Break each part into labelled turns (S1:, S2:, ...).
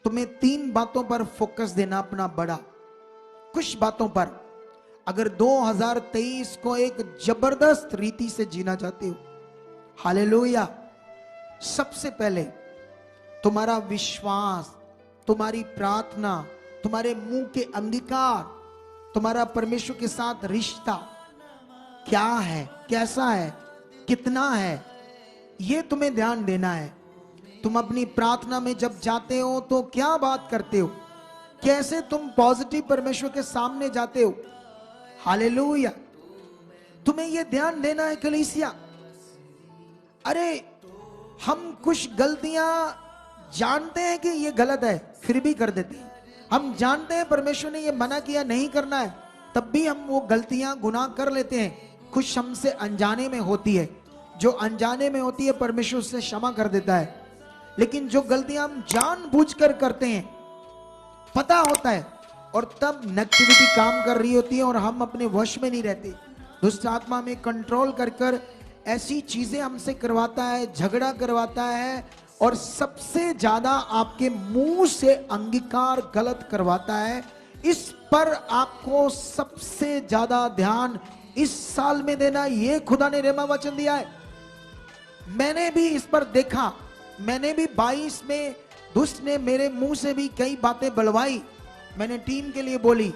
S1: तुम्हें 3 बातों पर फोकस देना अपना बड़ा, कुछ बातों पर। अगर 2023 को एक जबरदस्त रीति से जीना चाहते हो, हालेलुया, सबसे पहले तुम्हारा विश्वास, तुम्हारी प्रार्थना, तुम्हारे मुंह के अंगीकार, तुम्हारा परमेश्वर के साथ रिश्ता क्या है, कैसा है, कितना है, यह तुम्हें ध्यान देना है। तुम अपनी प्रार्थना में जब जाते हो तो क्या बात करते हो, कैसे तुम पॉजिटिव परमेश्वर के सामने जाते हो, हालेलुया, तुम्हें यह ध्यान देना है कलीसिया। अरे हम कुछ गलतियां जानते हैं कि ये गलत है, फिर भी कर देते हैं। हम जानते हैं परमेश्वर ने ये मना किया नहीं करना है, तब भी हम वो गलतियां, गुनाह कर लेते हैं। कुछ हमसे अनजाने में होती है, जो अनजाने में होती है परमेश्वर उससे क्षमा कर देता है। लेकिन जो गलतियां हम जानबूझकर करते हैं, पता होता है, और तब नेगेटिविटी काम कर रही होती है और हम अपने वश में नहीं रहते। दुष्ट आत्मा में कंट्रोल कर कर ऐसी चीजें हमसे करवाता है, झगड़ा करवाता है, और सबसे ज्यादा आपके मुंह से अंगीकार गलत करवाता है। इस पर आपको सबसे ज्यादा ध्यान इस साल में देना, ये खुदा ने रेमा वचन दिया है। मैंने भी इस पर देखा, मैंने भी 22 में दुष्ट ने मेरे मुंह से भी कई बातें बलवाई। मैंने टीम के लिए बोली,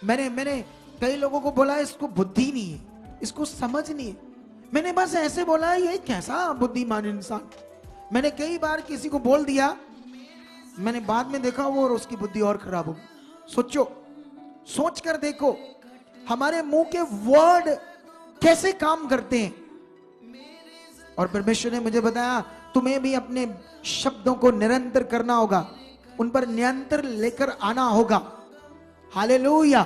S1: मैंने कई लोगों को बोला इसको बुद्धि नहीं है, इसको समझ नहीं है। मैंने बस ऐसे बोला ये कैसा बुद्धिमान इंसान। मैंने कई बार किसी को बोल दिया, मैंने बाद में देखा वो और उसकी बुद्धि और खराब हो गई। सोचो, सोच कर देखो हमारे मुंह के वर्ड कैसे काम करते हैं। और परमेश्वर ने मुझे बताया तुम्हें भी अपने शब्दों को निरंतर करना होगा, उन पर नियंत्रण लेकर आना होगा, हालेलुया।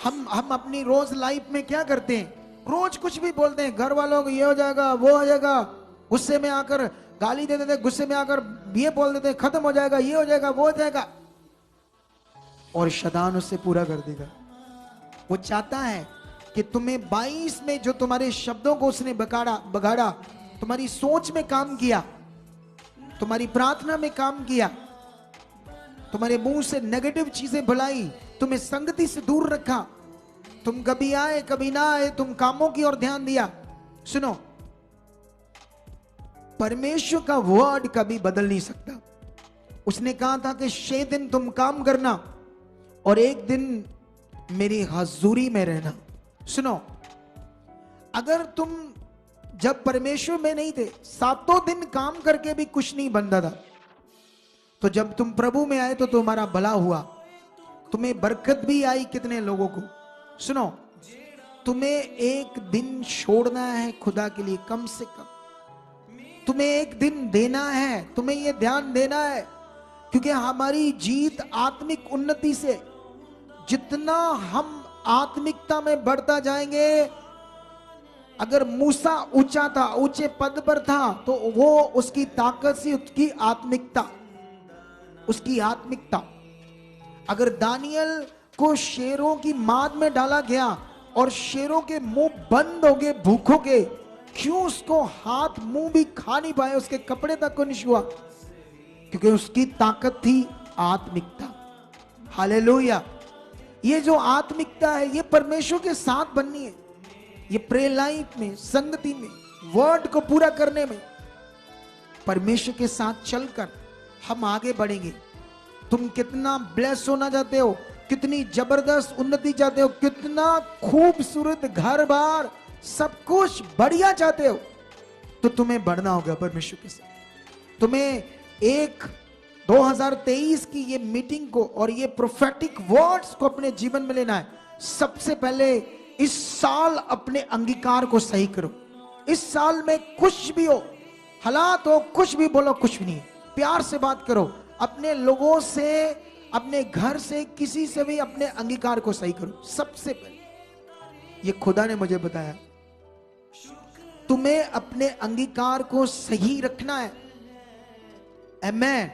S1: हम अपनी रोज लाइफ में क्या करते हैं, रोज कुछ भी बोलते हैं, घर वालों को ये हो जाएगा, वो हो जाएगा, गुस्से में आकर गाली दे देते, गुस्से में आकर ये बोल देते, खत्म हो जाएगा, ये हो जाएगा, वो हो जाएगा, और शैतान उससे पूरा कर देगा। वो चाहता है कि तुम्हें 22 में जो तुम्हारे शब्दों को उसने बगाड़ा, तुम्हारी सोच में काम किया, तुम्हारी प्रार्थना में काम किया, तुम्हारे मुंह से नेगेटिव चीजें बुलाई, तुम्हें संगति से दूर रखा, तुम कभी आए कभी ना आए, तुम कामों की ओर ध्यान दिया। सुनो, परमेश्वर का वर्ड कभी बदल नहीं सकता। उसने कहा था कि 6 दिन तुम काम करना और 1 दिन मेरी हजूरी में रहना। सुनो, अगर तुम जब परमेश्वर में नहीं थे, 7 दिन काम करके भी कुछ नहीं बनता था, तो जब तुम प्रभु में आए तो तुम्हारा भला हुआ, तुम्हें बरकत भी आई कितने लोगों को। सुनो, तुम्हें 1 दिन छोड़ना है खुदा के लिए, कम से कम तुम्हें 1 दिन देना है, तुम्हें यह ध्यान देना है, क्योंकि हमारी जीत आत्मिक उन्नति से, जितना हम आत्मिकता में बढ़ता जाएंगे। अगर मूसा ऊंचा था, ऊंचे पद पर था, तो वो उसकी ताकत से उसकी आत्मिकता। अगर दानियल को शेरों की माद में डाला गया और शेरों के मुंह बंद हो गए भूखों के, क्यों उसको हाथ मुंह भी खा नहीं पाए, उसके कपड़े तक को नहीं छुआ, क्योंकि उसकी ताकत थी आत्मिकता। हालेलुया। ये जो आत्मिकता है, ये परमेश्वर के साथ बननी है। ये प्रे लाइफ में, संगति में, वर्ड को पूरा करने में, परमेश्वर के साथ चलकर हम आगे बढ़ेंगे। तुम कितना ब्लेस होना चाहते हो, कितनी जबरदस्त उन्नति चाहते हो, कितना खूबसूरत घर बार सब कुछ बढ़िया चाहते हो, तो तुम्हें बढ़ना होगा परमेश्वर के साथ। तुम्हें 2023 की ये मीटिंग को और ये प्रोफेटिक वर्ड्स को अपने जीवन में लेना है। सबसे पहले इस साल अपने अंगीकार को सही करो। इस साल में कुछ भी हो, हालात हो, कुछ भी बोलो, कुछ भी नहीं, प्यार से बात करो, अपने लोगों से, अपने घर से, किसी से भी अपने अंगीकार को सही करो। सबसे पहले ये खुदा ने मुझे बताया, तुम्हें अपने अंगीकार को सही रखना है। आमेन।